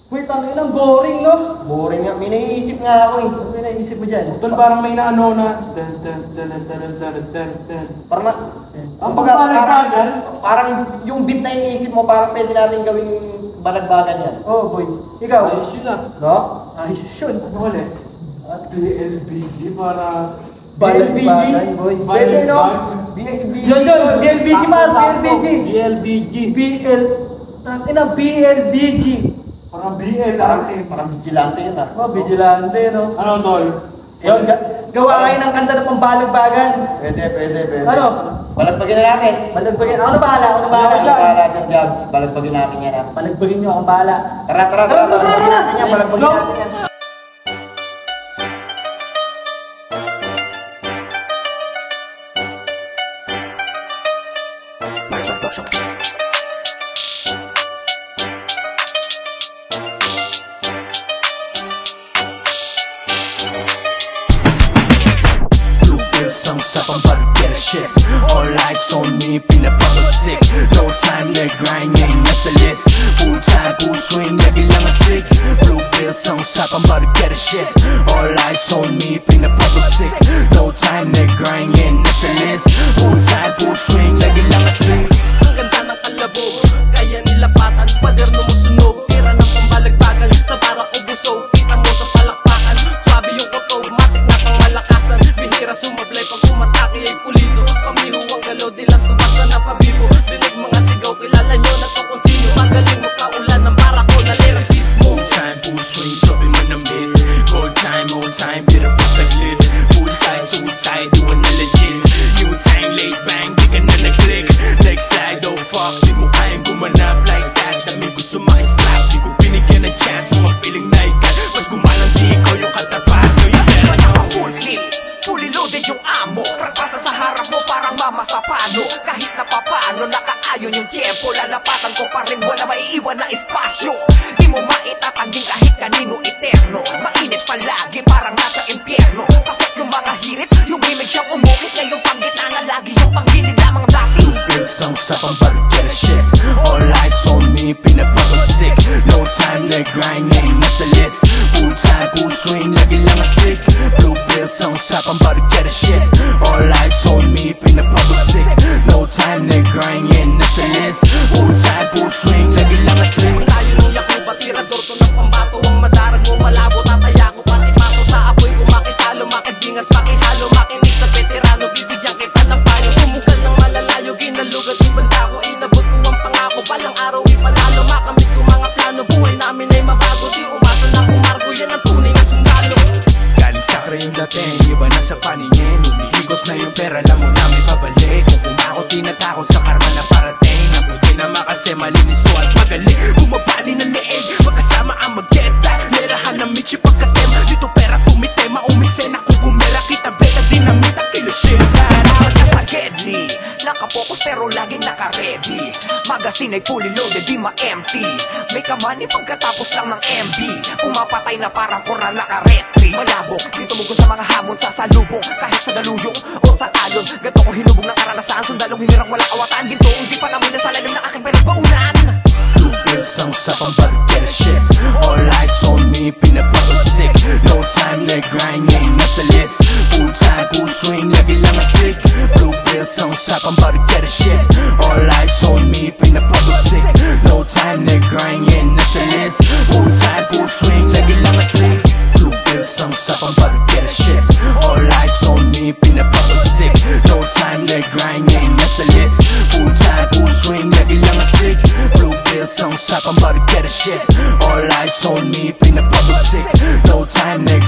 Wait, ang inang boring, no? Boring nga. May naiisip nga ako eh. Ano may naisip mo dyan? Tol, parang may naano na. Parang Ang pagbabalagbagan? parang yung beat na iniisip mo, parang pwede natin gawing balagbagan yan. Oh, boy. Ikaw? Ayos yun ah. No? Ayos yun. Ano ulit? BLBG para... Balagbagan, boy. Pwede, no? Yun, yun. BLBG man. BLBG. BLBG. BLBG. Parang BL Parang vigilante yun ah. Oh, vigilante, no? Ano, Tol? Yun, gawa kayo ng kanta ng pambalagbagan. Pwede. Ano? Balagbagin na natin. Balagbagin. Ako na bahala, ako na bahala. Ano bahala dyan, Jobs? Balagbagin natin yan ah. Balagbagin nyo, akong bahala. Tara. Balagbagin natin yan. Let's Balagbagin go. natin yan. Some stuff I'm about to get a shit. All eyes on me, pinapapagsik. No time, leg grind, ain't nasa list. Full time, full swing, lagi lang asik. Blue pills, some stuff I'm about to get a shit. All eyes on me, pinapapagsik. No time, leg grind, ain't nasa list. Full time, full swing, lagi lang asik. Ang ganda ng kalabo, kaya nilapatan, pader na musunog. Tira ng pambalagbagan, sa para ko busog. Kita mo sa palakpakan, sabi yung kotog, matik na pang malakasan. Bihira sumablay pag umatake ay pulido. Pamiho ang galaw, di lang tubas na napabibo. Dinig mga sigaw, kilala nyo na to kung sino. Magaling magpaulan ng para ko na lyricismo. Full time, full swing, sabi mo na mid. Gold time, old time, bira po saglit. Full side, suicide, doon na legit. New time, late bang, di ka na nag-click. Next slide, oh fuck, di mo kayang gumanap like that. Dami gusto ma-strap, di ko binigyan ng chance. Mga piling na ikat, mas gumalang di ikaw yung katapat. So you better know. Full clip, fully loaded yung amo. Ragpatan sa harap mo parang mama sa pano. Kahit na papaano, nakaayon yung tiyempo. Lalapatan ko pa rin, wala maiiwan na espasyo. Di mo maitatanging kahit kanino eterno. Mainit palagi, parang nasa impyerno. Pasok yung mga hirit, yung image siyang umukit. Ngayong panggitna na lagi yung panggilid lamang dati. Bills, some stuff, I'm about to get a shit. All eyes on me, pinapapagsik. No time, leg grind, ain't nasa list. Full time, full swing, lagi lang asik. Blue bills, some stuff, I'm about to get a shit. All eyes on me, pinapapagsik. No time, leg grind, ain't nasa list. Full time, full swing, lagi lang asik. Tayo nung yakuba, tirador to ng pambato. Ang madarag mo malabo, tataya ko pati pato. Sa apoy kumakisalo, makidingas, makihalo. Makinig sa veterano, bibigyan kita ng payo. Sumugal ng malalayo, ginalugad di banda ko. Inabot ko ang pangako, balang araw ipanalo. Makamit ko mga plano, buhay namin ay mabago. Di umasa na kumargo, yan ang tunay ng sundalo. Galing sakre yung dating, iba na sa paningin. Umiikot na yung pera, alam mo namin pabalik. Kung kumakot, di natakot sa karma na parating. Nabuti naman kasi malinis to at magaling. Bumabali ng leeg, magkasama ang mag-get back. Lerahan ng Michi pagkatem, dito pera kumite. Maumise na kung gumera, kita beta dinamit ang kilosyenta. Nakaka sa deadly, nakapokus pero laging naka-ready. Magazine ay fully loaded, di ma-empty. May kamani pagkatapos lang ng MB. Pumapatay na parang korna naka-retry. Malabo, dito mo sa mga hamon sa salubong. Kahit sa daluyong o sa talon, ganto ko hinubog ng karanasan. Sundalong hinirang wala awatan, ginto hindi pa namin sa lalim ng aking pinagbaunan. Blue bills, some stuff, I'm about to get a shit. All eyes on me, pinapapagsik. No time, leg grind, ain't nasa list. Full time, full swing, lagi lang asik. Blue bills, some stuff, I'm about to get a shit. All eyes on me, pinapapagsik. No time, leg grind, ain't nasa list. Full time, full swing, lagi lang asik. Blue bills, some stuff, I'm about to get a shit. All eyes on me, pinapapagsik. No time, leg grind, ain't nasa list. Full time, full swing, lagi lang asik. Blue bills, some stuff, I'm about to get a shit. All eyes on me, pinapapagsik. No time, leg